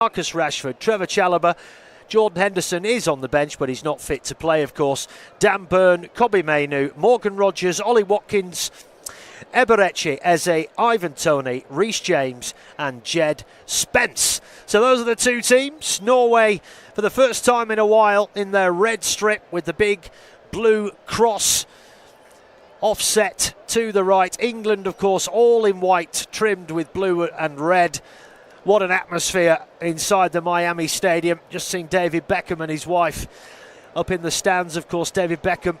Marcus Rashford, Trevor Chalobah, Jordan Henderson is on the bench, but he's not fit to play, of course. Dan Burn, Kobbie Mainoo, Morgan Rogers, Ollie Watkins, Eberechi Eze, Ivan Toney, Reece James and Jed Spence. So those are the two teams. Norway, for the first time in a while, in their red strip with the big blue cross offset to the right. England, of course, all in white, trimmed with blue and red. What an atmosphere inside the Miami Stadium. Just seeing David Beckham and his wife up in the stands. Of course, David Beckham,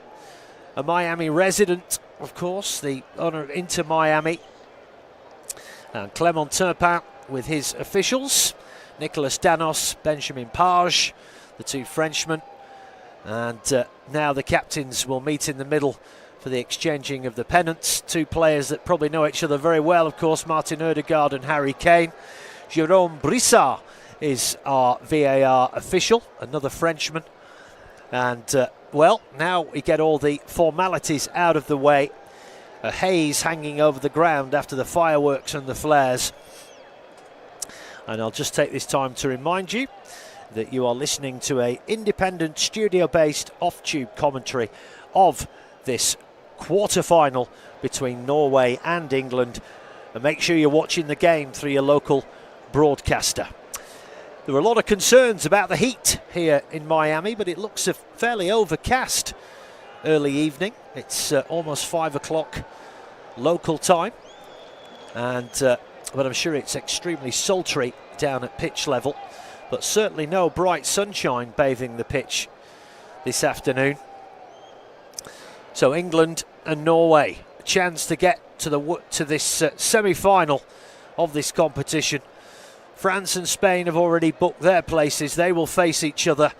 a Miami resident, of course, the owner of Inter Miami. And Clement Turpin with his officials. Nicolas Danos, Benjamin Page, the two Frenchmen. And now the captains will meet in the middle for the exchanging of the pennants. Two players that probably know each other very well, of course, Martin Ødegaard and Harry Kane. Jérôme Brissard is our VAR official, another Frenchman. And, well, now we get all the formalities out of the way. A haze hanging over the ground after the fireworks and the flares. And I'll just take this time to remind you that you are listening to an independent, studio-based, off-tube commentary of this quarter-final between Norway and England. And make sure you're watching the game through your local broadcaster. There were a lot of concerns about the heat here in Miami, but it looks a fairly overcast early evening. It's almost 5 o'clock local time, and but I'm sure it's extremely sultry down at pitch level, but certainly no bright sunshine bathing the pitch this afternoon. So England and Norway, a chance to get to this semi-final of this competition. France and Spain have already booked their places. They will face each other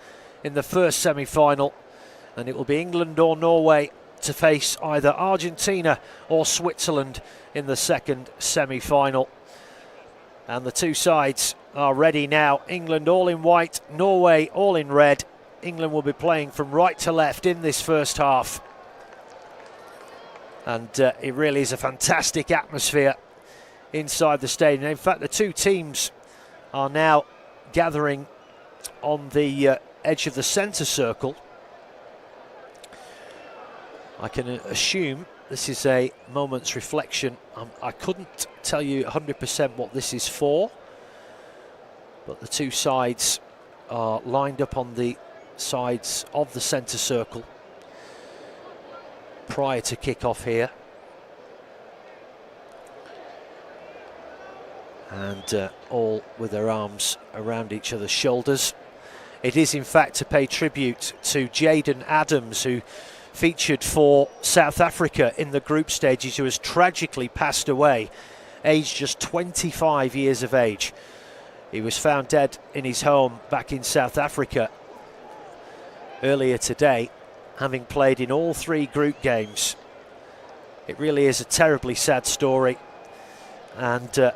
in the first semi-final, and it will be England or Norway to face either Argentina or Switzerland in the second semi-final. And the two sides are ready now. England all in white, Norway all in red. England will be playing from right to left in this first half. And it really is a fantastic atmosphere inside the stadium. In fact, the two teams are now gathering on the edge of the centre circle. I can assume this is a moment's reflection. I couldn't tell you 100% what this is for, but the two sides are lined up on the sides of the centre circle prior to kick-off here. And all with their arms around each other's shoulders. It is in fact to pay tribute to Jaden Adams, who featured for South Africa in the group stages, who has tragically passed away, aged just 25 years of age. He was found dead in his home back in South Africa earlier today, having played in all three group games. It really is a terribly sad story, and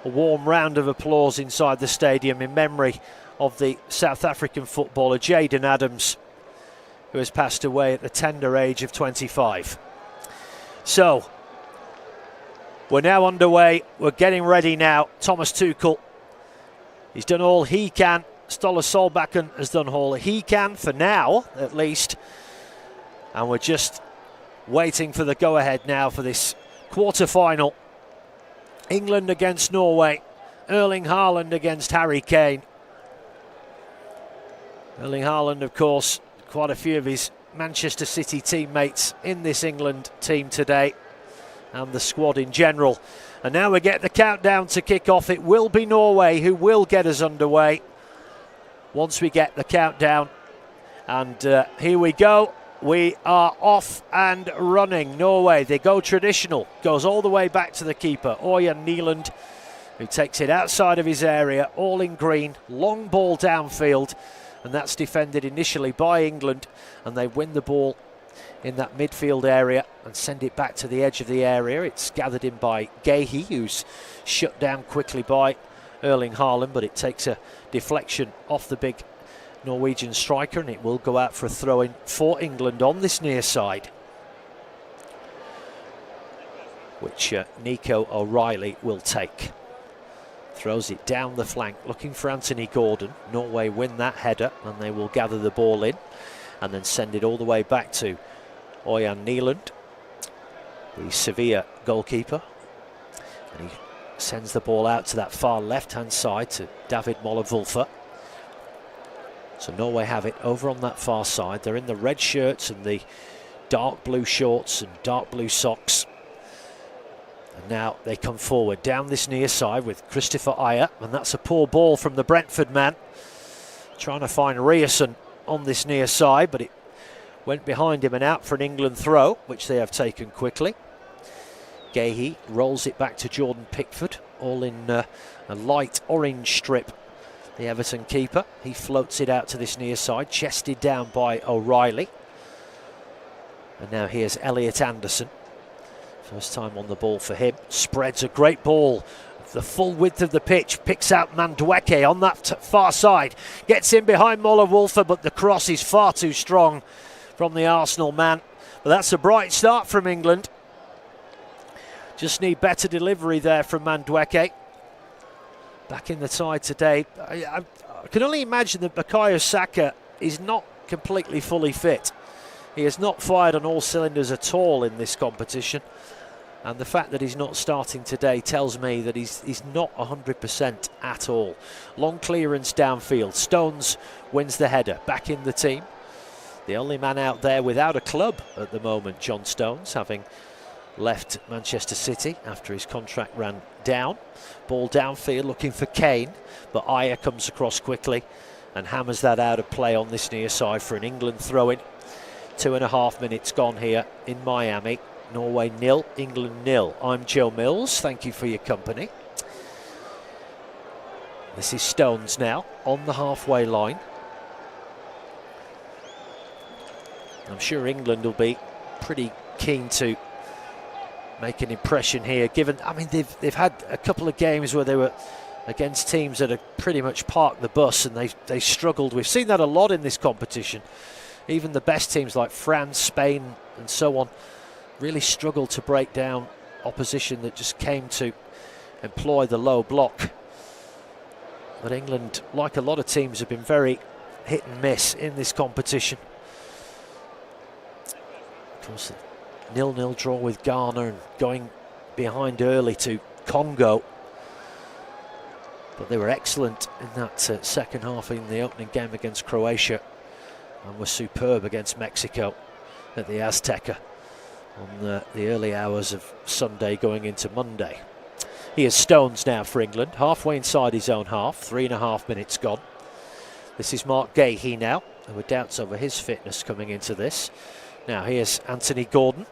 a warm round of applause inside the stadium in memory of the South African footballer Jaden Adams, who has passed away at the tender age of 25. So, we're now underway. We're getting ready now. Thomas Tuchel, he's done all he can. Ståle Solbakken has done all he can, for now at least. And we're just waiting for the go-ahead now for this quarter-final. England against Norway. Erling Haaland against Harry Kane. Erling Haaland, of course, quite a few of his Manchester City teammates in this England team today, and the squad in general. And now we get the countdown to kick off. It will be Norway who will get us underway once we get the countdown. And here we go. We are off and running. Norway, they go traditional. Goes all the way back to the keeper, Ørjan Nyland, who takes it outside of his area, all in green. Long ball downfield, and that's defended initially by England. And they win the ball in that midfield area and send it back to the edge of the area. It's gathered in by Gehi, who's shut down quickly by Erling Haaland, but it takes a deflection off the big Norwegian striker, and it will go out for a throw-in for England on this near side, which Nico O'Reilly will take. Throws it down the flank, looking for Anthony Gordon. Norway win that header, and they will gather the ball in and then send it all the way back to Ørjan Haaland, the Sevilla goalkeeper. And he sends the ball out to that far left-hand side to David Moller-Wulfer. So Norway have it over on that far side. They're in the red shirts and the dark blue shorts and dark blue socks. And now they come forward down this near side with Christopher Ajer, and that's a poor ball from the Brentford man. Trying to find Ryerson on this near side, but it went behind him and out for an England throw, which they have taken quickly. Gahey rolls it back to Jordan Pickford, all in a light orange strip. The Everton keeper, he floats it out to this near side, chested down by O'Reilly. And now here's Elliot Anderson. First time on the ball for him. Spreads a great ball the full width of the pitch, picks out Madueke on that far side, gets in behind Moller-Wulfer, but the cross is far too strong from the Arsenal man. But that's a bright start from England. Just need better delivery there from Madueke. Back in the side today. I can only imagine that Bukayo Saka is not completely fully fit. He has not fired on all cylinders at all in this competition. And the fact that he's not starting today tells me that he's not 100% at all. Long clearance downfield. Stones wins the header. Back in the team. The only man out there without a club at the moment, John Stones, having left Manchester City after his contract ran down. Ball downfield looking for Kane, but Ajer comes across quickly and hammers that out of play on this near side for an England throw-in. 2.5 minutes gone here in Miami. Norway 0, England 0. I'm Joe Mills, thank you for your company. This is Stones now on the halfway line. I'm sure England will be pretty keen to make an impression here, given, I mean, they've had a couple of games where they were against teams that have pretty much parked the bus and they struggled. We've seen that a lot in this competition. Even the best teams like France, Spain and so on really struggled to break down opposition that just came to employ the low block. But England, like a lot of teams, have been very hit and miss in this competition. Of course, 0-0 draw with Ghana and going behind early to Congo. But they were excellent in that second half in the opening game against Croatia and were superb against Mexico at the Azteca on the early hours of Sunday going into Monday. Here's Stones now for England, halfway inside his own half, 3.5 minutes gone. This is Mark Gahey now. There were doubts over his fitness coming into this. Now here's Anthony Gordon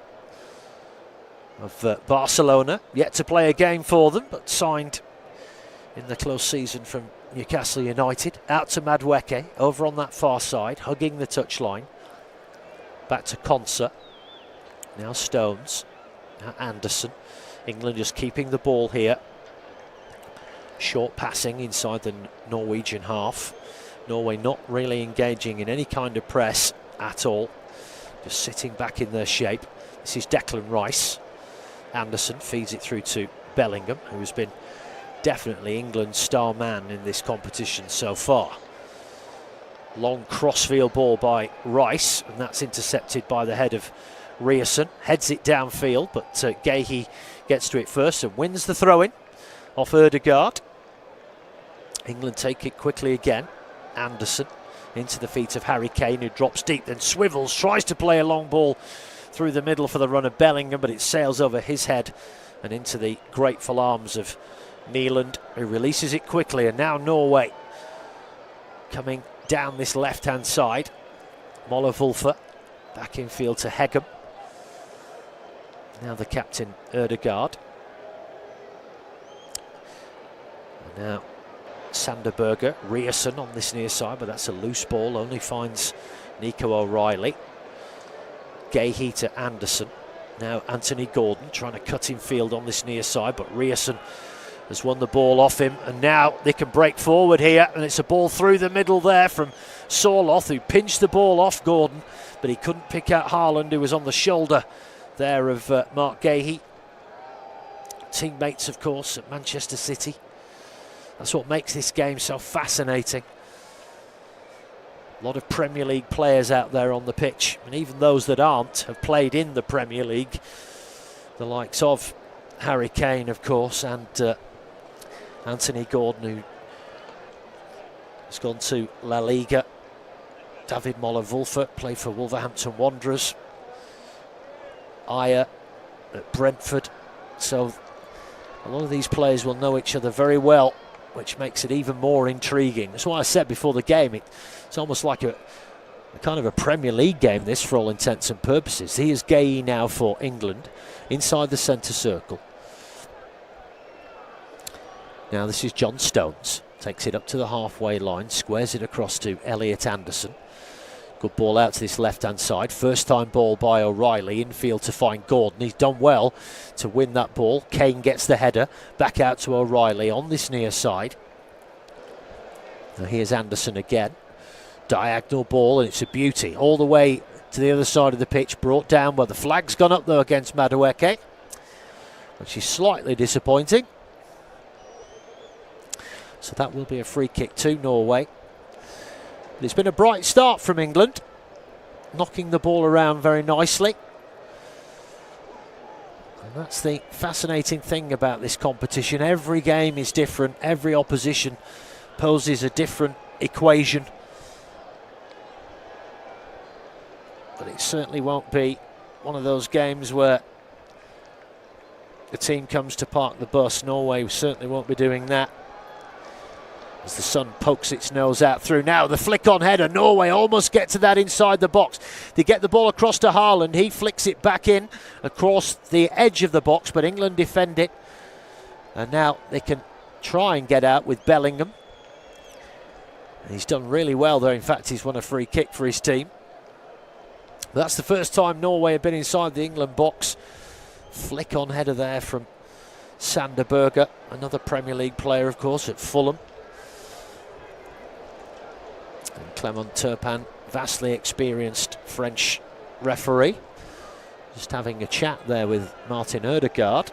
of Barcelona, yet to play a game for them, but signed in the close season from Newcastle United. Out to Madueke, over on that far side, hugging the touchline. Back to Konsa. Now Stones, now Anderson. England just keeping the ball here. Short passing inside the Norwegian half. Norway not really engaging in any kind of press at all. Just sitting back in their shape. This is Declan Rice. Anderson feeds it through to Bellingham, who has been definitely England's star man in this competition so far. Long crossfield ball by Rice, and that's intercepted by the head of Ryerson. Heads it downfield, but Gahey gets to it first and wins the throw-in off Ødegaard. England take it quickly again. Anderson into the feet of Harry Kane, who drops deep, then swivels, tries to play a long ball through the middle for the run of Bellingham, but it sails over his head and into the grateful arms of Haaland, who releases it quickly. And now Norway coming down this left-hand side. Moller-Wulfer back in field to Hegem. Now the captain, Ødegaard. And now Sanderberger, Ryerson on this near side, but that's a loose ball, only finds Nico O'Reilly. Gahey to Anderson. Now Anthony Gordon trying to cut in field on this near side, but Ryerson has won the ball off him, and now they can break forward here, and it's a ball through the middle there from Sorloth, who pinched the ball off Gordon, but he couldn't pick out Haaland, who was on the shoulder there of Mark Gahey. Teammates, of course, at Manchester City. That's what makes this game so fascinating. A lot of Premier League players out there on the pitch, and even those that aren't have played in the Premier League. The likes of Harry Kane, of course, and Anthony Gordon, who has gone to La Liga. David Moller-Wulfert played for Wolverhampton Wanderers. Ayer at Brentford. So a lot of these players will know each other very well, which makes it even more intriguing. That's why I said before the game, it's almost like a kind of a Premier League game, this, for all intents and purposes. Here's Gueye now for England, inside the centre circle. Now this is John Stones. Takes it up to the halfway line, squares it across to Elliot Anderson. Good ball out to this left-hand side. First time ball by O'Reilly, infield to find Gordon. He's done well to win that ball. Kane gets the header, back out to O'Reilly on this near side. Now here's Anderson again. Diagonal ball, and it's a beauty. All the way to the other side of the pitch, brought down. Well, the flag's gone up though against Madueke, which is slightly disappointing. So that will be a free kick to Norway. But it's been a bright start from England, knocking the ball around very nicely. And that's the fascinating thing about this competition. Every game is different. Every opposition poses a different equation. But it certainly won't be one of those games where the team comes to park the bus. Norway certainly won't be doing that. As the sun pokes its nose out through. Now the flick on header. Norway almost get to that inside the box. They get the ball across to Haaland. He flicks it back in across the edge of the box, but England defend it. And now they can try and get out with Bellingham. And he's done really well there. In fact, he's won a free kick for his team. But that's the first time Norway have been inside the England box. Flick on header there from Sander Berge, another Premier League player, of course, at Fulham. And Clement Turpin, vastly experienced French referee, just having a chat there with Martin Ødegaard.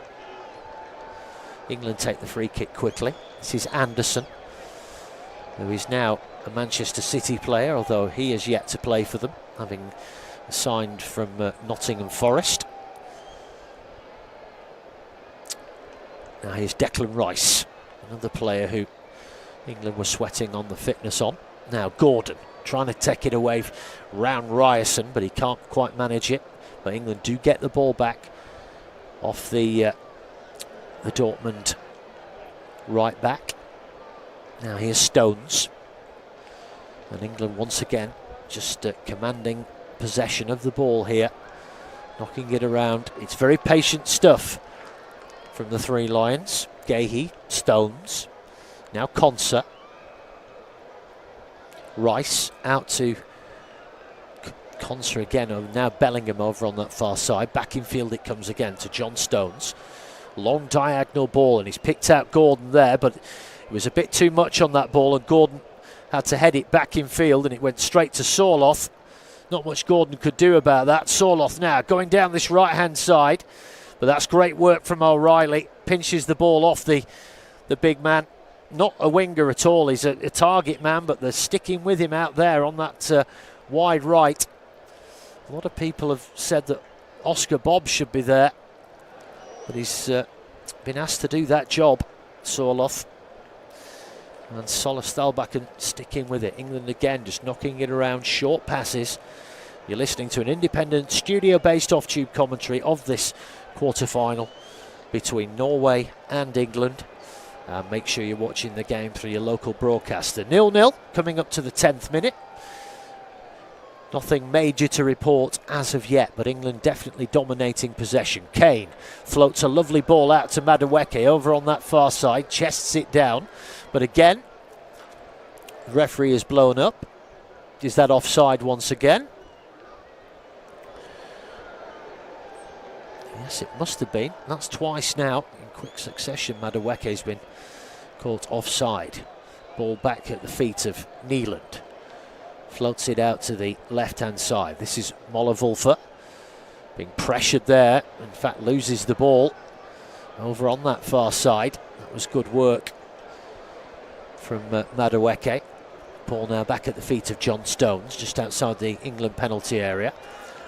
England take the free kick quickly. This is Anderson, who is now a Manchester City player, although he has yet to play for them, having signed from Nottingham Forest. Now here's Declan Rice, another player who England were sweating on the fitness on. Now Gordon trying to take it away round Ryerson, but he can't quite manage it. But England do get the ball back off the Dortmund right back. Now here's Stones, and England once again just commanding possession of the ball here, knocking it around. It's very patient stuff from the three Lions. Gueye, Stones, now Konsa. Rice out to Konsa again, now Bellingham over on that far side. Back in field it comes again to John Stones. Long diagonal ball, and he's picked out Gordon there, but it was a bit too much on that ball, and Gordon had to head it back in field, and it went straight to Sorloth. Not much Gordon could do about that. Sorloth now going down this right-hand side, but that's great work from O'Reilly. Pinches the ball off the big man. Not a winger at all, he's a target man, but they're sticking with him out there on that wide right. A lot of people have said that Oscar Bobb should be there, but he's been asked to do that job, Sorloth. And Sola Stalbacken sticking with it. England again just knocking it around, short passes. You're listening to an independent studio-based off-tube commentary of this quarter-final between Norway and England. Make sure you're watching the game through your local broadcaster. 0-0 coming up to the 10th minute. Nothing major to report as of yet, but England definitely dominating possession. Kane floats a lovely ball out to Madueke over on that far side, chests it down. But again, the referee has blown up. Is that offside once again? Yes, it must have been. That's twice now in quick succession. Madueke's been caught offside. Ball back at the feet of Nieland. Floats it out to the left-hand side. This is Moller-Wulfert being pressured there. In fact, loses the ball over on that far side. That was good work from Madueke. Ball now back at the feet of John Stones, just outside the England penalty area.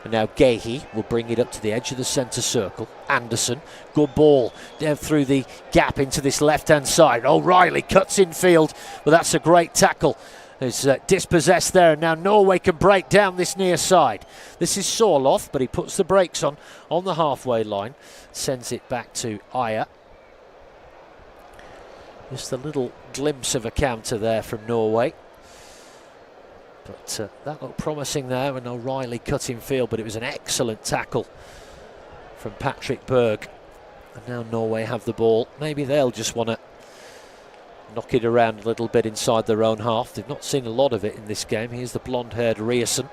And now Gehi will bring it up to the edge of the centre circle. Anderson, good ball down through the gap into this left-hand side. O'Reilly cuts in field, but that's a great tackle. It's dispossessed there, and now Norway can break down this near side. This is Sorloth, but he puts the brakes on the halfway line. Sends it back to Ajer. Just a little glimpse of a counter there from Norway. But that looked promising there, and O'Reilly cut in field, but it was an excellent tackle from Patrick Berg. And now Norway have the ball. Maybe they'll just want to knock it around a little bit inside their own half. They've not seen a lot of it in this game. Here's the blonde-haired Ryerson.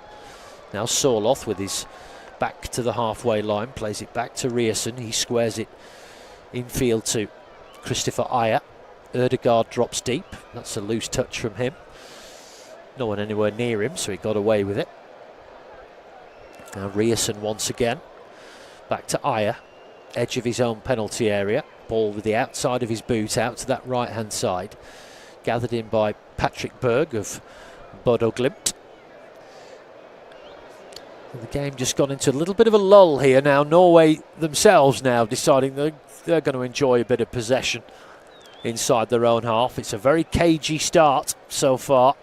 Now Sorloth with his back to the halfway line, plays it back to Ryerson. He squares it infield to Christopher Ajer. Ødegaard drops deep. That's a loose touch from him. No one anywhere near him, so he got away with it. Now Ryerson once again. Back to Ajer. Edge of his own penalty area. Ball with the outside of his boot out to that right-hand side. Gathered in by Patrick Berg of Bodo Glimt. And the game just gone into a little bit of a lull here now. Norway themselves now deciding they're going to enjoy a bit of possession inside their own half. It's a very cagey start so far.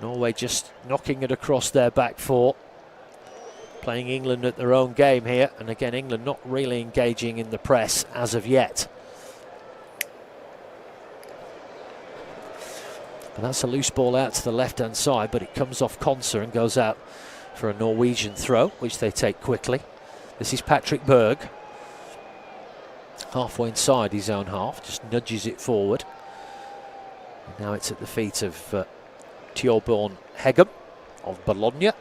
Norway just knocking it across their back four. Playing England at their own game here. And again, England not really engaging in the press as of yet. And that's a loose ball out to the left-hand side, but it comes off Konsa and goes out for a Norwegian throw, which they take quickly. This is Patrick Berg. Halfway inside his own half, just nudges it forward. And now it's at the feet of Thorbjørn Heggem of Bologna.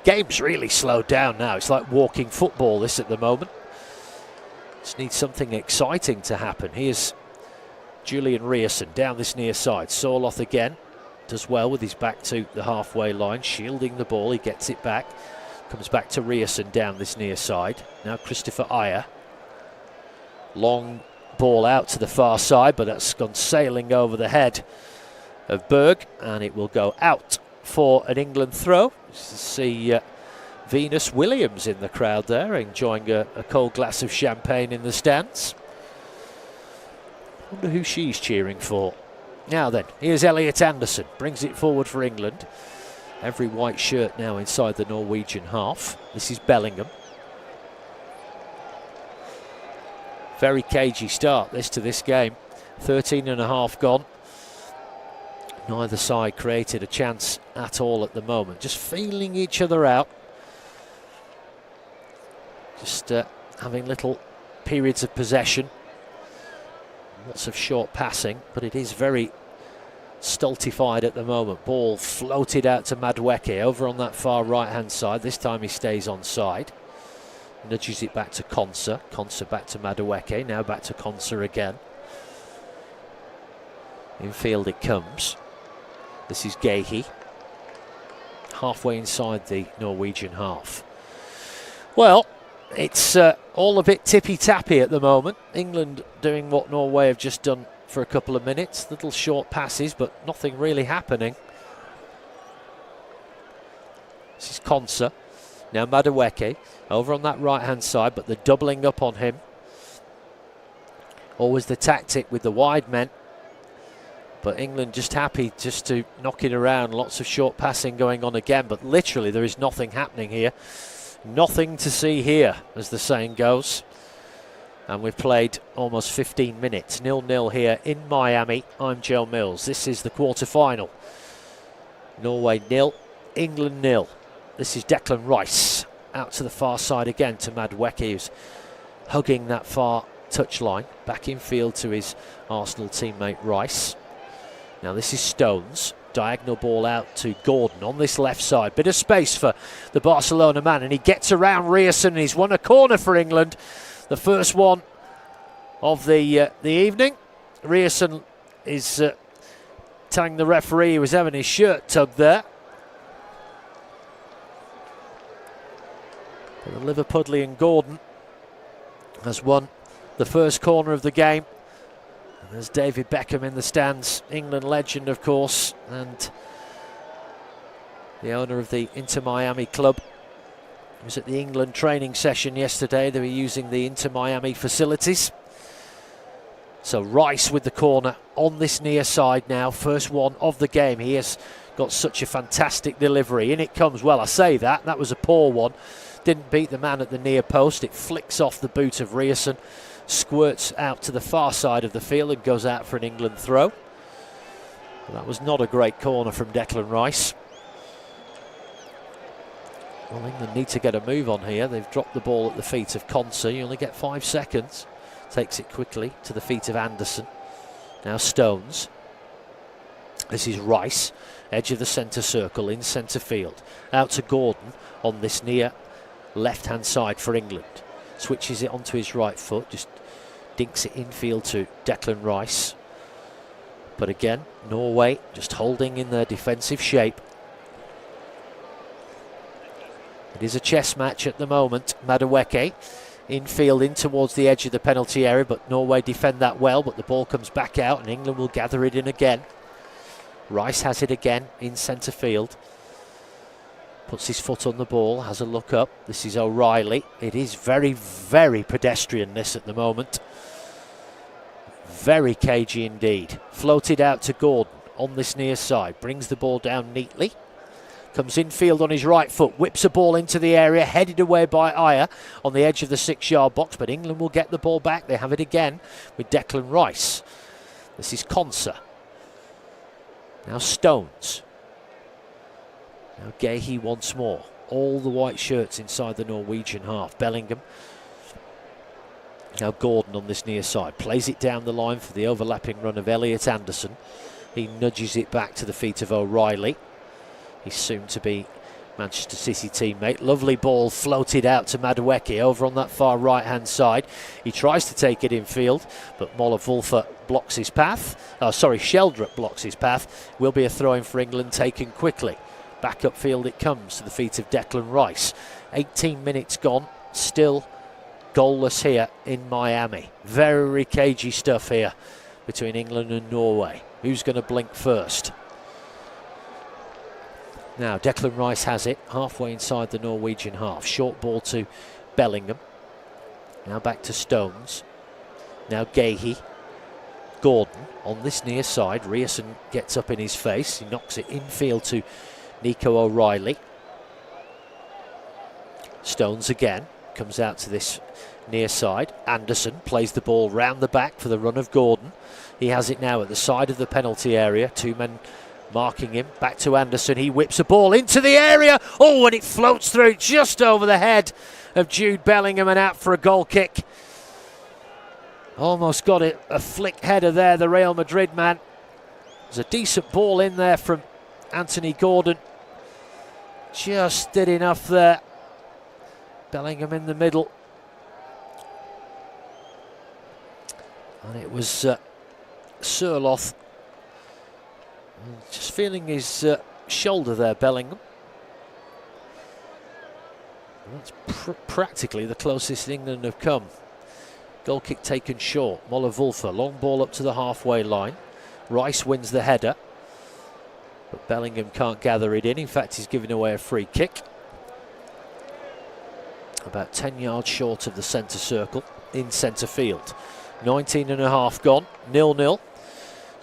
Game's really slowed down now. It's like walking football this at the moment. Just needs something exciting to happen. Here's Julian Ryerson down this near side. Sorloth again does well with his back to the halfway line, shielding the ball. He gets it back. Comes back to Ryerson down this near side. Now Christopher Ajer. Long ball out to the far side, but that's gone sailing over the head of Berg, and it will go out for an England throw. See Venus Williams in the crowd there, enjoying a cold glass of champagne in the stands. Wonder who she's cheering for. Now then, here's Elliot Anderson, brings it forward for England. Every white shirt now inside the Norwegian half. This is Bellingham. Very cagey start to this game. 13 and a half gone. Neither side created a chance at all at the moment. Just feeling each other out. Just having little periods of possession. Lots of short passing, but it is very stultified at the moment. Ball floated out to Madueke over on that far right-hand side. This time he stays on side. Nudges it back to Konsa. Konsa back to Madueke. Now back to Konsa again. Infield it comes. This is Gehi. Halfway inside the Norwegian half. Well, it's all a bit tippy-tappy at the moment. England doing what Norway have just done for a couple of minutes. Little short passes, but nothing really happening. This is Konsa. Now Madueke over on that right-hand side, but they're doubling up on him. Always the tactic with the wide men. But England just happy just to knock it around. Lots of short passing going on again, but literally there is nothing happening here. Nothing to see here, as the saying goes. And we've played almost 15 minutes. 0-0 here in Miami. I'm Joe Mills. This is the quarter-final. Norway 0, England 0. This is Declan Rice. Out to the far side again to Madueke, who's hugging that far touchline. Back in field to his Arsenal teammate Rice. Now this is Stones. Diagonal ball out to Gordon on this left side. Bit of space for the Barcelona man, and he gets around Ryerson, and he's won a corner for England. The first one of the evening. Ryerson is telling the referee he was having his shirt tugged there. But the Liverpudlian Gordon has won the first corner of the game. There's David Beckham in the stands, England legend of course, and the owner of the Inter Miami club. He was at the England training session yesterday. They were using the Inter Miami facilities. So Rice with the corner on this near side now, first one of the game. He has got such a fantastic delivery. In it comes, well I say that was a poor one. Didn't beat the man at the near post. It flicks off the boot of Ryerson, squirts out to the far side of the field and goes out for an England throw. But that was not a great corner from Declan Rice. Well, England need to get a move on here. They've dropped the ball at the feet of Konsa. You only get 5 seconds. Takes it quickly to the feet of Anderson. Now Stones. This is Rice, edge of the centre circle in centre field. Out to Gordon on this near left-hand side for England. Switches it onto his right foot, just dinks it infield to Declan Rice. But again, Norway just holding in their defensive shape. It is a chess match at the moment. Madueke infield in towards the edge of the penalty area, but Norway defend that well, but the ball comes back out and England will gather it in again. Rice has it again in centre field. Puts his foot on the ball, has a look up. This is O'Reilly. It is very, very pedestrian this at the moment. Very cagey indeed. Floated out to Gordon on this near side. Brings the ball down neatly. Comes infield on his right foot, whips a ball into the area, headed away by Ayer on the edge of the 6-yard box, but England will get the ball back. They have it again with Declan Rice. This is Konsa. Now Stones. Now Gehi once more. All the white shirts inside the Norwegian half. Bellingham. Now Gordon on this near side. Plays it down the line for the overlapping run of Elliot Anderson. He nudges it back to the feet of O'Reilly. He's soon to be Manchester City teammate. Lovely ball floated out to Madueke over on that far right hand side. He tries to take it in field, but Moller-Wulfer blocks his path. Sheldrup blocks his path. Will be a throw in for England, taken quickly. Back upfield it comes to the feet of Declan Rice. 18 minutes gone, still goalless here in Miami. Very cagey stuff here between England and Norway. Who's going to blink first? Now Declan Rice has it, halfway inside the Norwegian half. Short ball to Bellingham. Now back to Stones. Now Gehi. Gordon on this near side. Ryerson gets up in his face. He knocks it infield to Nico O'Reilly. Stones again. Comes out to this near side. Anderson plays the ball round the back for the run of Gordon. He has it now at the side of the penalty area. 2 men marking him. Back to Anderson. He whips a ball into the area. Oh, and it floats through just over the head of Jude Bellingham and out for a goal kick. Almost got it. A flick header there, the Real Madrid man. There's a decent ball in there from Anthony Gordon. Just did enough there. Bellingham in the middle. And it was Surloth. Just feeling his shoulder there, Bellingham. That's practically the closest England have come. Goal kick taken short. Moller-Wulfer, long ball up to the halfway line. Rice wins the header, but Bellingham can't gather it in. In fact, he's giving away a free kick. About 10 yards short of the centre circle in centre field. 19 and a half gone, 0-0.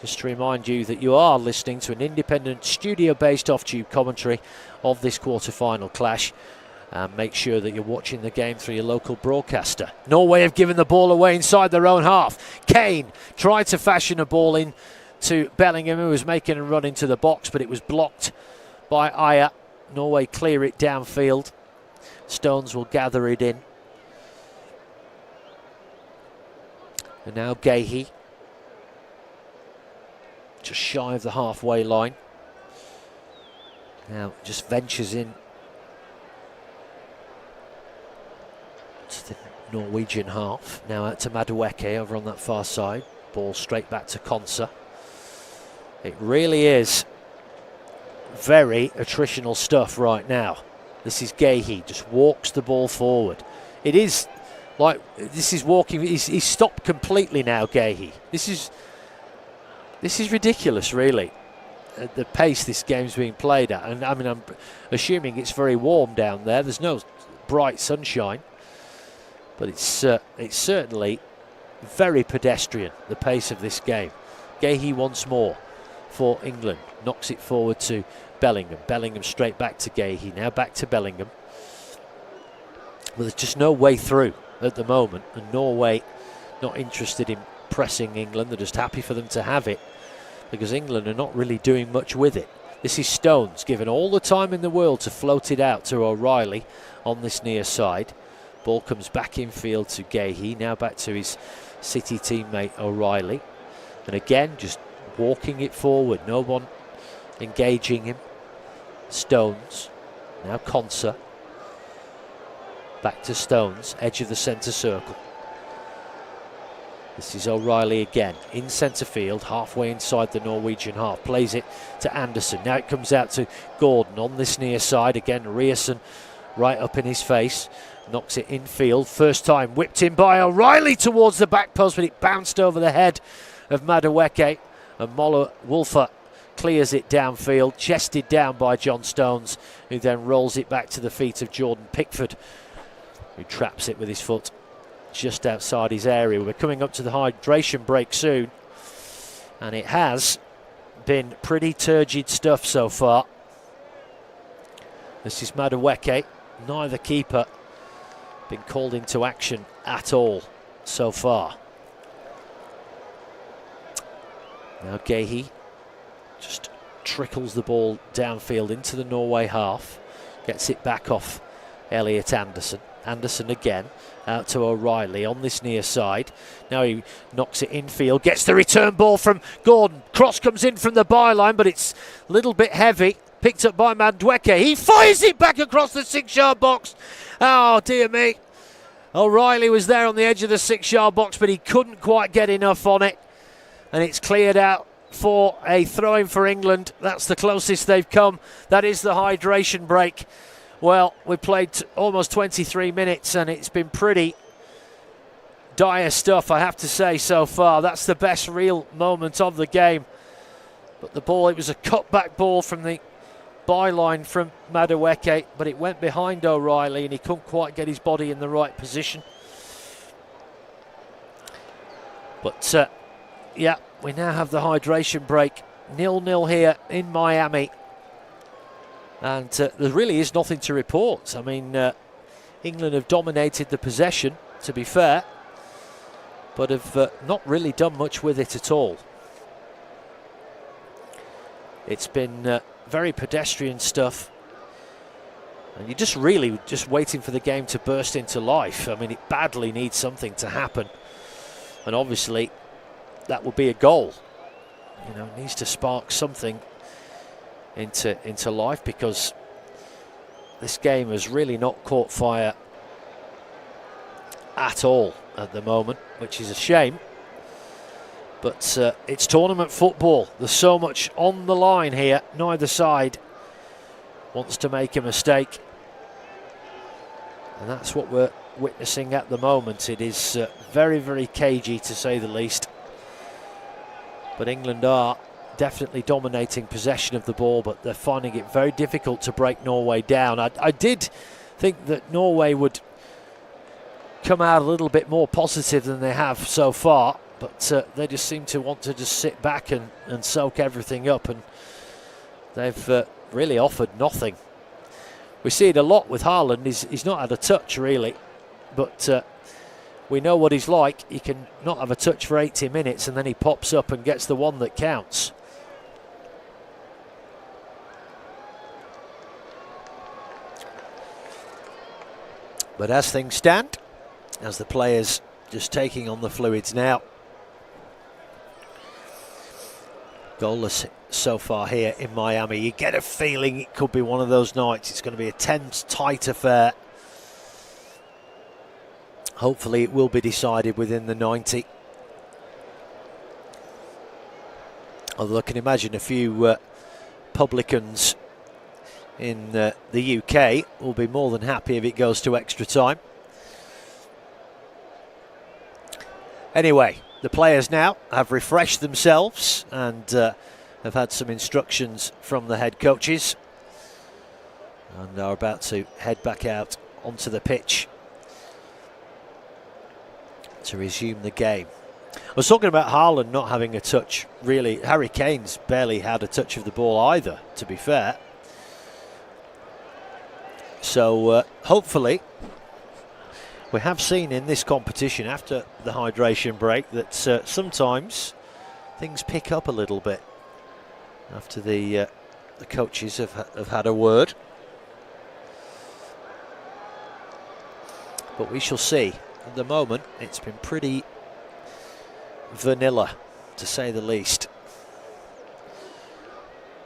Just to remind you that you are listening to an independent studio-based off-tube commentary of this quarter-final clash. And make sure that you're watching the game through your local broadcaster. Norway have given the ball away inside their own half. Kane tried to fashion a ball in to Bellingham, who was making a run into the box, but it was blocked by Ayer. Norway clear it downfield. Stones will gather it in. And now Gehi. Just shy of the halfway line. Now just ventures in to the Norwegian half. Now out to Madueke over on that far side. Ball straight back to Konsa. It really is very attritional stuff right now. This is Gehi, just walks the ball forward. It is like, this is walking, he's stopped completely now, Gehi. This is This is ridiculous, really, at the pace this game's being played at. And I mean, I'm assuming it's very warm down there. There's no bright sunshine, but it's certainly very pedestrian, the pace of this game. Gahey once more for England, knocks it forward to Bellingham. Bellingham straight back to Gahey, now back to Bellingham. But there's just no way through at the moment, and Norway not interested in pressing England. They're just happy for them to have it, because England are not really doing much with it. This is Stones, given all the time in the world to float it out to O'Reilly on this near side. Ball comes back in field to Gahey, now back to his City teammate O'Reilly. And again, just walking it forward, no one engaging him. Stones, now Konsa. Back to Stones, edge of the centre circle. This is O'Reilly again, in centre field, halfway inside the Norwegian half. Plays it to Anderson. Now it comes out to Gordon on this near side. Again, Ryerson right up in his face. Knocks it in field. First time whipped in by O'Reilly towards the back post, but it bounced over the head of Madueke. And Moller Wolfer clears it downfield, chested down by John Stones, who then rolls it back to the feet of Jordan Pickford, who traps it with his foot just outside his area. We're coming up to the hydration break soon, and it has been pretty turgid stuff so far. This is Madueke. Neither keeper been called into action at all so far. Now Gahey just trickles the ball downfield into the Norway half, gets it back off Elliot Anderson. Anderson again, out to O'Reilly on this near side. Now he knocks it infield, gets the return ball from Gordon. Cross comes in from the byline, but it's a little bit heavy. Picked up by Madueke. He fires it back across the 6-yard box. Oh, dear me. O'Reilly was there on the edge of the 6-yard box, but he couldn't quite get enough on it. And it's cleared out for a throw-in for England. That's the closest they've come. That is the hydration break. Well, we've played almost 23 minutes, and it's been pretty dire stuff, I have to say, so far. That's the best real moment of the game. But the ball, it was a cut-back ball from the byline from Madueke, but it went behind O'Reilly, and he couldn't quite get his body in the right position. But, yeah, we now have the hydration break. 0-0 here in Miami. And there really is nothing to report. I mean, England have dominated the possession, to be fair, but have not really done much with it at all. It's been very pedestrian stuff, and you're just really just waiting for the game to burst into life. I mean, it badly needs something to happen, and obviously that would be a goal. You know, it needs to spark something into life, because this game has really not caught fire at all at the moment, which is a shame. But it's tournament football. There's so much on the line here. Neither side wants to make a mistake, and that's what we're witnessing at the moment. It is very, very cagey, to say the least. But England are definitely dominating possession of the ball, but they're finding it very difficult to break Norway down. I did think that Norway would come out a little bit more positive than they have so far, but they just seem to want to just sit back and soak everything up, and they've really offered nothing. We see it a lot with Haaland. He's not had a touch, really, but we know what he's like. He can not have a touch for 80 minutes, and then he pops up and gets the one that counts. But as things stand, as the players just taking on the fluids now, goalless so far here in Miami. You get a feeling it could be one of those nights. It's going to be a tense, tight affair. Hopefully it will be decided within the 90. Although I can imagine a few publicans in the UK will be more than happy if it goes to extra time. Anyway, the players now have refreshed themselves and have had some instructions from the head coaches and are about to head back out onto the pitch to resume the game. I was talking about Haaland not having a touch, really. Harry Kane's barely had a touch of the ball either, to be fair. So hopefully, we have seen in this competition after the hydration break that sometimes things pick up a little bit after the coaches have had a word. But we shall see. At the moment, it's been pretty vanilla, to say the least.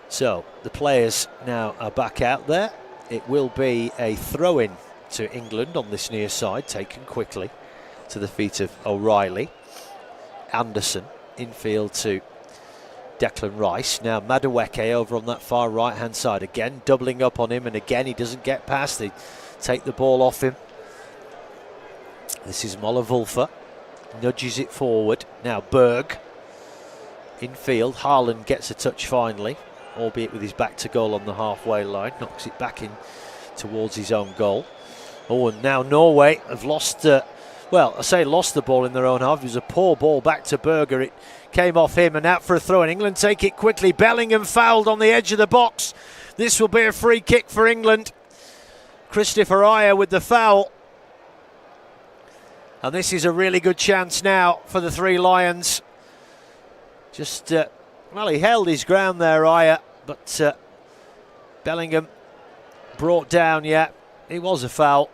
So the players now are back out there. It will be a throw-in to England on this near side, taken quickly to the feet of O'Reilly. Anderson infield to Declan Rice. Now Madueke over on that far right hand side again, doubling up on him, and again he doesn't get past. They take the ball off him. This is Mollewolfe, nudges it forward. Now Berg infield. Haaland gets a touch finally, albeit with his back to goal on the halfway line, knocks it back in towards his own goal. Oh, and now Norway have lost, well, I say lost the ball in their own half. It was a poor ball back to Berger. It came off him and out for a throw, and England take it quickly. Bellingham fouled on the edge of the box. This will be a free kick for England. Christopher Ajer with the foul. And this is a really good chance now for the Three Lions. Just, well, he held his ground there, Ajer, but Bellingham brought down, yeah, it was a foul.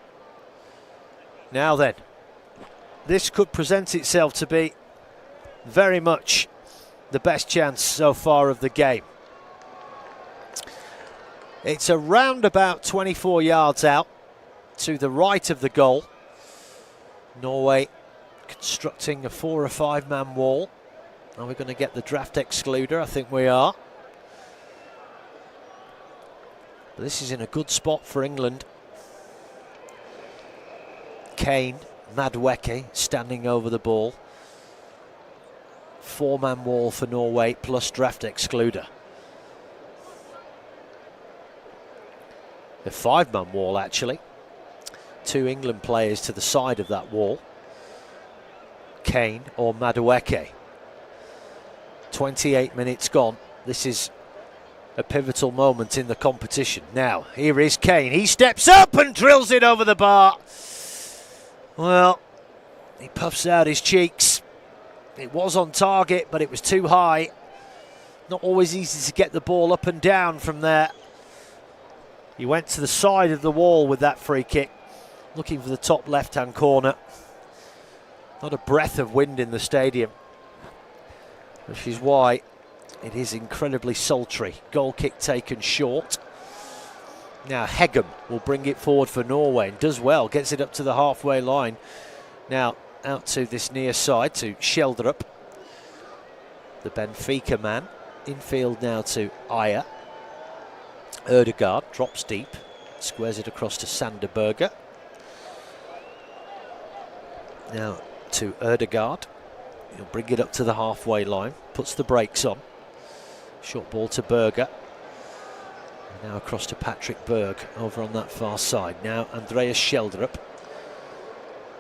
Now then, this could present itself to be very much the best chance so far of the game. It's around about 24 yards out to the right of the goal. Norway constructing a 4 or 5 man wall. Are we going to get the draft excluder? I think we are. But this is in a good spot for England. Kane, Madueke standing over the ball. 4 man wall for Norway plus draft excluder. A 5 man wall actually. 2 England players to the side of that wall. Kane or Madueke. 28 minutes gone. This is a pivotal moment in the competition. Now, here is Kane. He steps up and drills it over the bar. Well, he puffs out his cheeks. It was on target, but it was too high. Not always easy to get the ball up and down from there. He went to the side of the wall with that free kick, looking for the top left-hand corner. Not a breath of wind in the stadium, which is why it is incredibly sultry. Goal kick taken short. Now Hegem will bring it forward for Norway and does well, gets it up to the halfway line. Now out to this near side to Schjelderup, the Benfica man. Infield now to Ajer. Ødegaard drops deep, squares it across to Sander Berge. Now to Ødegaard. He'll bring it up to the halfway line, puts the brakes on. Short ball to Berge. Now across to Patrick Berg over on that far side. Now Andreas Schjelderup.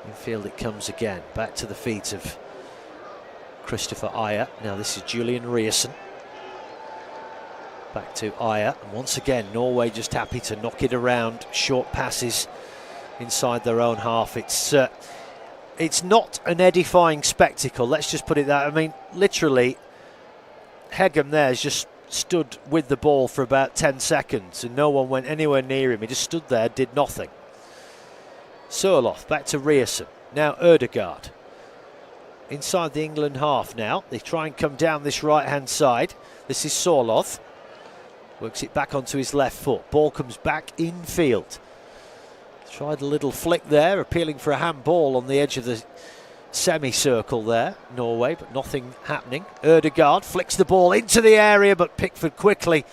Infield it comes again. Back to the feet of Christopher Ajer. Now this is Julian Riasson. Back to Ajer. And once again, Norway just happy to knock it around. Short passes inside their own half. It's not an edifying spectacle, let's just put it that. I mean, literally, Hegem there has just stood with the ball for about 10 seconds and no one went anywhere near him. He just stood there, did nothing. Sørloth back to Riasson. Now Ødegaard. Inside the England half now. They try and come down this right-hand side. This is Sørloth. Works it back onto his left foot. Ball comes back infield. Tried a little flick there, appealing for a handball on the edge of the semicircle there, Norway, but nothing happening. Ødegaard flicks the ball into the area, but Pickford quickly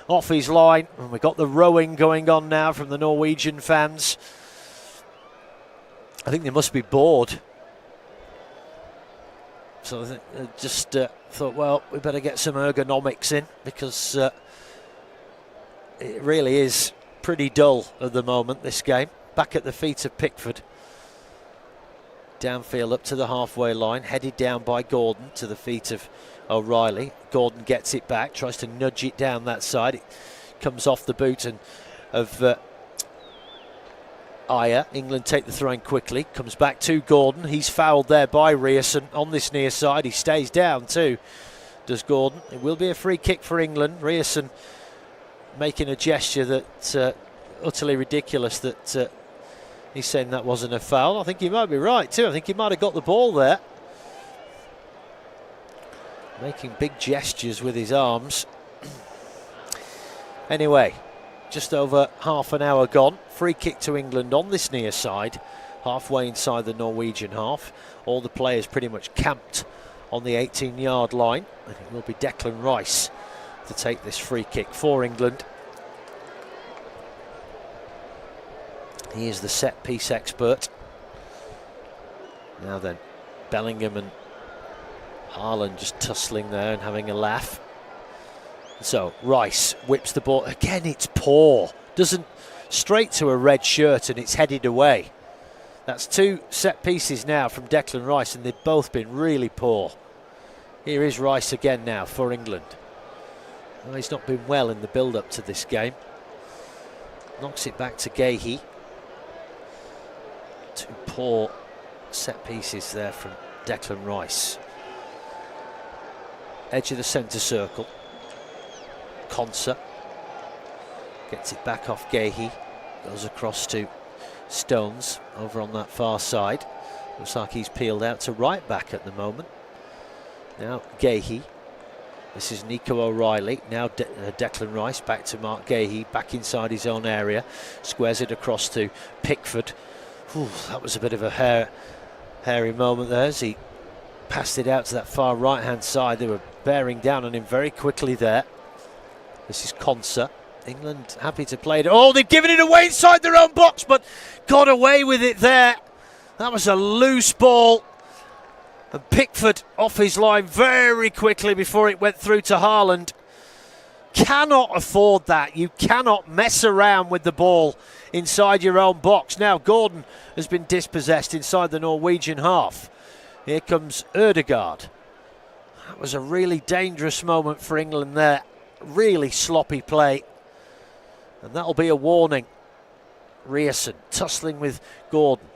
off his line. And we've got the rowing going on now from the Norwegian fans. I think they must be bored. So I think just thought, well, we better get some ergonomics in, because it really is pretty dull at the moment, this game. Back at the feet of Pickford. Downfield up to the halfway line, headed down by Gordon to the feet of O'Reilly. Gordon gets it back, tries to nudge it down that side. It comes off the boot of Ajer. England take the throw in quickly. Comes back to Gordon. He's fouled there by Ryerson on this near side. He stays down too, does Gordon. It will be a free kick for England. Ryerson making a gesture that utterly ridiculous, that he's saying that wasn't a foul. I think he might be right too. I think he might have got the ball there. Making big gestures with his arms. Anyway, just over half an hour gone. Free kick to England on this near side, halfway inside the Norwegian half. All the players pretty much camped on the 18-yard line, and it will be Declan Rice to take this free kick for England. He is the set piece expert. Now then, Bellingham and Haaland just tussling there and having a laugh. So Rice whips the ball. Again, it's poor. Doesn't, straight to a red shirt, and it's headed away. That's two set pieces now from Declan Rice, and they've both been really poor. Here is Rice again now for England. Well, he's not been well in the build-up to this game. Knocks it back to Gahey. Two poor set pieces there from Declan Rice. Edge of the centre circle. Konsa gets it back off Gahey. Goes across to Stones over on that far side. Looks like he's peeled out to right back at the moment. Now Gahey. This is Nico O'Reilly. Now Declan Rice back to Mark Gahey, back inside his own area. Squares it across to Pickford. Ooh, that was a bit of a hairy moment there as he passed it out to that far right hand side. They were bearing down on him very quickly there. This is Konsa. England happy to play it. Oh, they've given it away inside their own box, but got away with it there. That was a loose ball. And Pickford off his line very quickly before it went through to Haaland. Cannot afford that. You cannot mess around with the ball inside your own box. Now Gordon has been dispossessed inside the Norwegian half. Here comes Ødegaard. That was a really dangerous moment for England there. Really sloppy play. And that'll be a warning. Ryerson tussling with Gordon.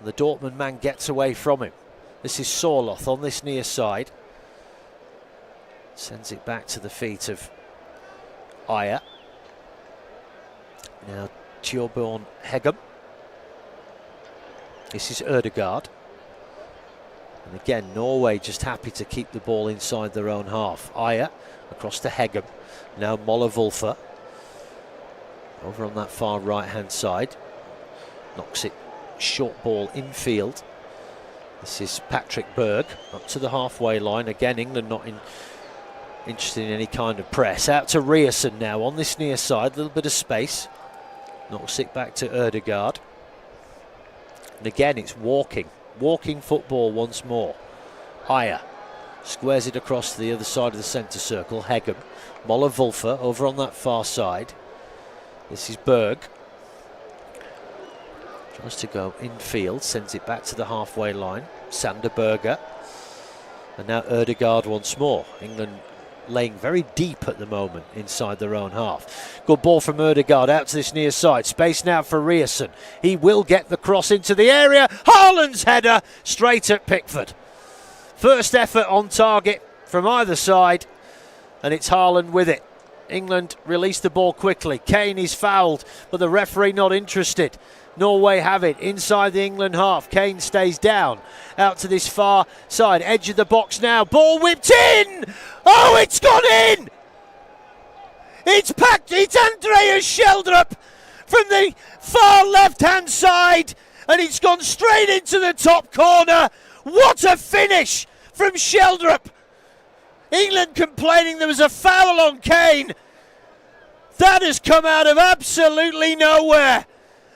The Dortmund man gets away from him. This is Sorloth on this near side. Sends it back to the feet of Ajer. Now Tjorborn Hegem. This is Ødegaard. And again, Norway just happy to keep the ball inside their own half. Ajer across to Hegem. Now Moller-Wulfer. Over on that far right-hand side. Knocks it short ball infield. This is Patrick Berg up to the halfway line. Again, England not interested in any kind of press. Out to Ryerson now on this near side. A little bit of space. Knocks it back to Ødegaard. And again, it's walking football once more. Ajer squares it across to the other side of the centre circle. Hegem. Moller-Wulfer over on that far side. This is Berg. Tries to go infield, sends it back to the halfway line. Sander Berger. And now Ødegaard once more. England laying very deep at the moment inside their own half. Good ball from Ødegaard out to this near side. Space now for Ryerson. He will get the cross into the area. Haaland's header straight at Pickford. First effort on target from either side, and it's Haaland with it. England release the ball quickly. Kane is fouled, but the referee not interested. Norway have it inside the England half. Kane stays down out to this far side, edge of the box now. Ball whipped in. Oh, it's gone in. It's packed. It's Andreas Schjelderup from the far left-hand side, and it's gone straight into the top corner. What a finish from Schjelderup. England complaining there was a foul on Kane. That has come out of absolutely nowhere.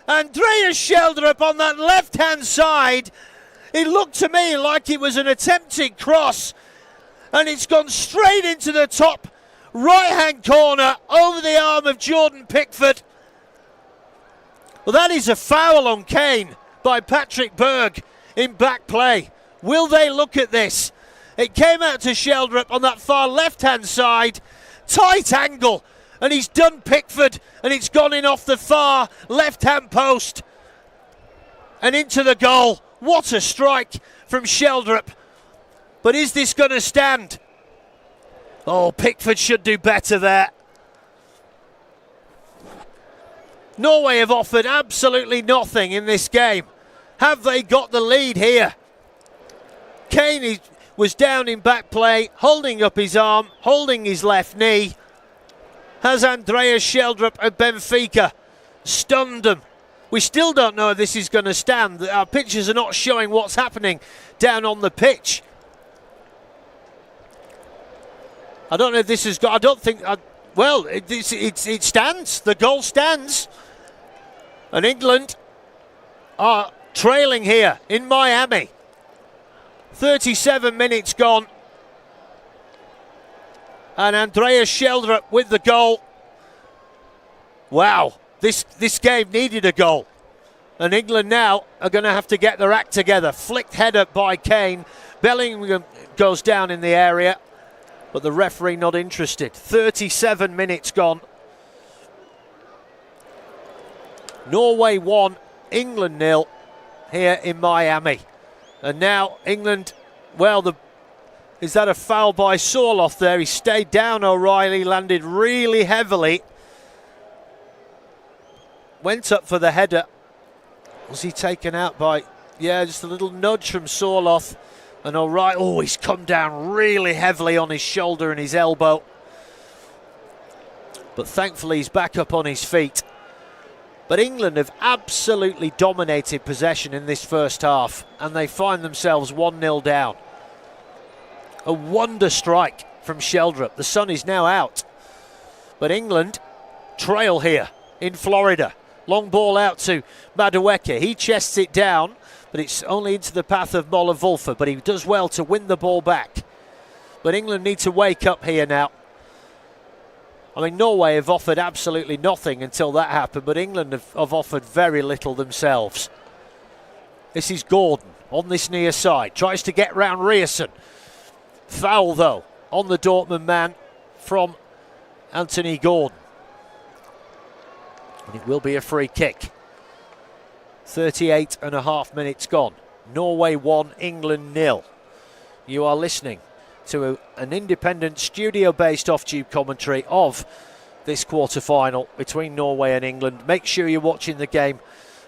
Andreas Schjelderup on that left-hand side It looked to me like it was an attempted cross, and it's gone straight into the top right-hand corner over the arm of Jordan Pickford. Well, that is a foul on Kane by Patrick Berg in back play. Will they look at this? It came out to Sheldrup on that far left-hand side. Tight angle, and he's done Pickford, and it's gone in off the far left-hand post and into the goal. What a strike from Sheldrup. But is this going to stand? Oh, Pickford should do better there. Norway have offered absolutely nothing in this game. Have they got the lead here? Kane was down in back play, holding up his arm, holding his left knee. Has Andreas Sheldrup of Benfica stunned them? We still don't know if this is going to stand. Our pictures are not showing what's happening down on the pitch. I don't know if this has got... I don't think... well, it stands. The goal stands. And England are trailing here in Miami. 37 minutes gone. And Andreas Sheldrup with the goal. Wow, this game needed a goal. And England now are going to have to get their act together. Flicked header by Kane. Bellingham goes down in the area, but the referee not interested. 37 minutes gone. Norway 1, England 0 here in Miami. And now England, well, is that a foul by Sorloth there? He stayed down, O'Reilly, landed really heavily. Went up for the header. Was he taken out by, yeah, just a little nudge from Sorloth. And O'Reilly, oh, he's come down really heavily on his shoulder and his elbow. But thankfully he's back up on his feet. But England have absolutely dominated possession in this first half, and they find themselves 1-0 down. A wonder strike from Sheldrup. The sun is now out. But England trail here in Florida. Long ball out to Madueke. He chests it down, but it's only into the path of Moller Wolfer, but he does well to win the ball back. But England need to wake up here now. I mean, Norway have offered absolutely nothing until that happened, but England have offered very little themselves. This is Gordon on this near side. Tries to get round Ryerson. Foul, though, on the Dortmund man from Anthony Gordon. And it will be a free kick. 38.5 minutes gone. Norway 1, England 0. You are listening to an independent studio-based off-tube commentary of this quarter-final between Norway and England. Make sure you're watching the game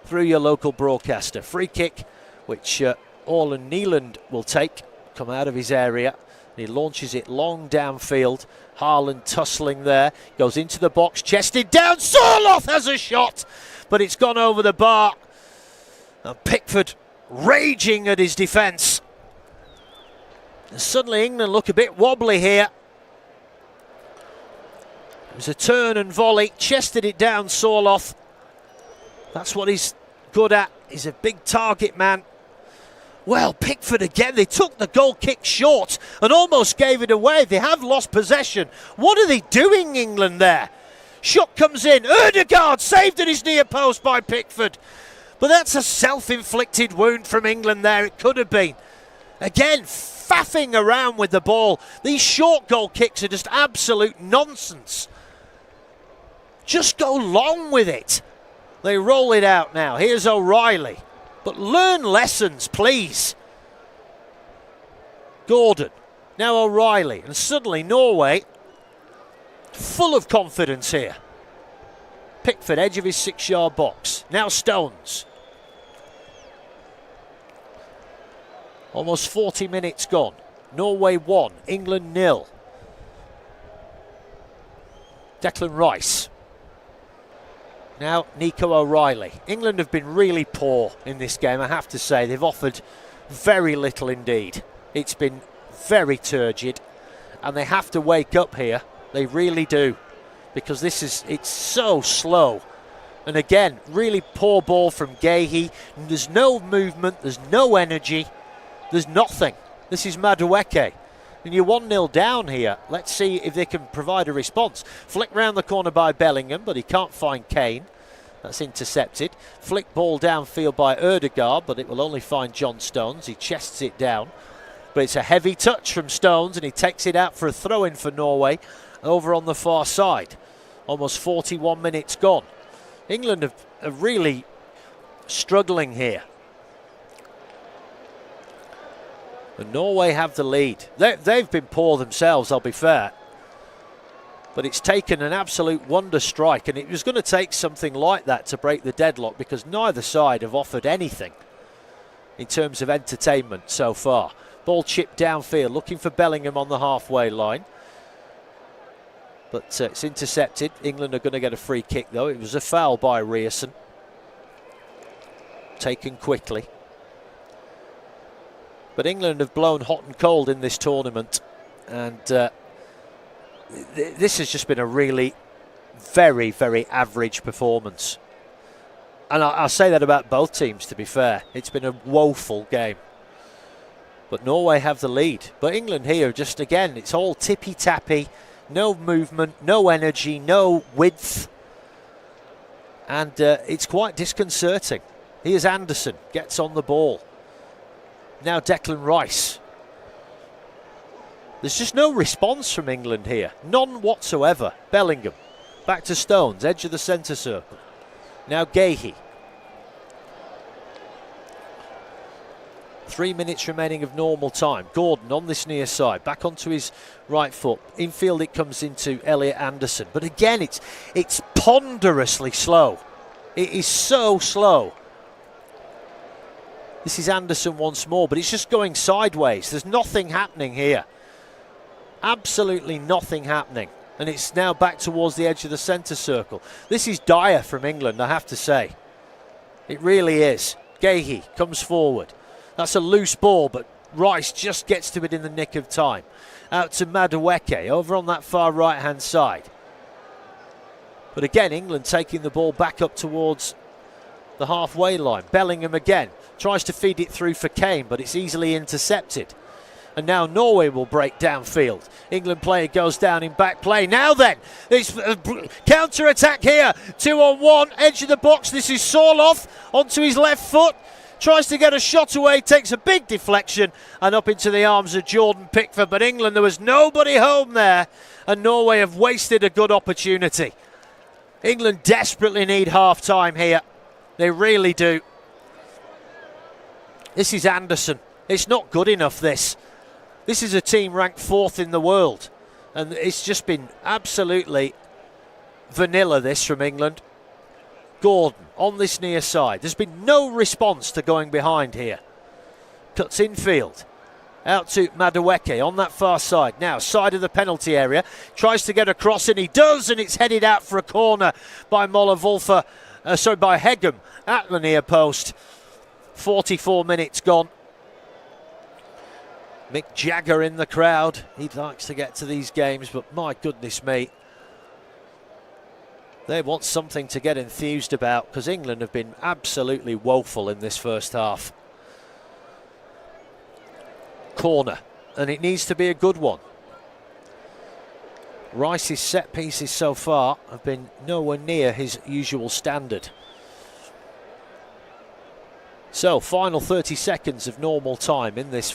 through your local broadcaster. Free kick, which Erling Haaland will take, come out of his area. He launches it long downfield. Haaland tussling there, goes into the box, chested down. Sorloth has a shot, but it's gone over the bar. And Pickford raging at his defence. And suddenly England look a bit wobbly here. It was a turn and volley, chested it down Sorloth. That's what he's good at. He's a big target man. Well, Pickford again, they took the goal kick short and almost gave it away. They have lost possession. What are they doing, England, there? Shot comes in. Ødegaard saved at his near post by Pickford. But that's a self-inflicted wound from England there. It could have been. Again, faffing around with the ball. These short goal kicks are just absolute nonsense. Just go long with it. They roll it out now. Here's O'Reilly. But learn lessons, please. Gordon. Now O'Reilly. And suddenly Norway full of confidence here. Pickford, edge of his 6-yard box. Now Stones. Almost 40 minutes gone. Norway 1, England 0. Declan Rice. Now Nico O'Reilly. England have been really poor in this game, I have to say. They've offered very little indeed. It's been very turgid, and they have to wake up here. They really do, because it's so slow. And again, really poor ball from Gahey. There's no movement, there's no energy. There's nothing. This is Madueke. And you're 1-0 down here. Let's see if they can provide a response. Flick round the corner by Bellingham, but he can't find Kane. That's intercepted. Flick ball downfield by Ødegaard, but it will only find John Stones. He chests it down. But it's a heavy touch from Stones, and he takes it out for a throw-in for Norway over on the far side. Almost 41 minutes gone. England are really struggling here. And Norway have the lead. They've been poor themselves, I'll be fair. But it's taken an absolute wonder strike, and it was going to take something like that to break the deadlock, because neither side have offered anything in terms of entertainment so far. Ball chipped downfield, looking for Bellingham on the halfway line. But it's intercepted. England are going to get a free kick, though. It was a foul by Ryerson. Taken quickly. But England have blown hot and cold in this tournament, and this has just been a really very, very average performance. And I'll say that about both teams, to be fair. It's been a woeful game. But Norway have the lead. But England here, just again, it's all tippy-tappy, no movement, no energy, no width. And it's quite disconcerting. Here's Anderson, gets on the ball. Now Declan Rice. There's just no response from England here. None whatsoever. Bellingham. Back to Stones. Edge of the centre circle. Now Gahey. 3 minutes remaining of normal time. Gordon on this near side. Back onto his right foot. Infield it comes into Elliot Anderson. But again, it's ponderously slow. It is so slow. This is Anderson once more, but it's just going sideways. There's nothing happening here. Absolutely nothing happening. And it's now back towards the edge of the centre circle. This is dire from England, I have to say. It really is. Gahey comes forward. That's a loose ball, but Rice just gets to it in the nick of time. Out to Madueke over on that far right-hand side. But again, England taking the ball back up towards the halfway line. Bellingham again tries to feed it through for Kane, but it's easily intercepted. And now Norway will break downfield. England player goes down in back play. Now then, it's a counter-attack here. 2-on-1, edge of the box. This is Sorloth onto his left foot. Tries to get a shot away, takes a big deflection and up into the arms of Jordan Pickford. But England, there was nobody home there, and Norway have wasted a good opportunity. England desperately need half-time here. They really do. This is Anderson. It's not good enough, this. This is a team ranked 4th in the world. And it's just been absolutely vanilla, this, from England. Gordon on this near side. There's been no response to going behind here. Cuts infield. Out to Madueke on that far side. Now, side of the penalty area. Tries to get across, and he does, and it's headed out for a corner by by Hegem at the near post. 44 minutes gone. Mick Jagger in the crowd. He likes to get to these games, but my goodness me. They want something to get enthused about, because England have been absolutely woeful in this first half. Corner, and it needs to be a good one. Rice's set pieces so far have been nowhere near his usual standard. So, final 30 seconds of normal time in this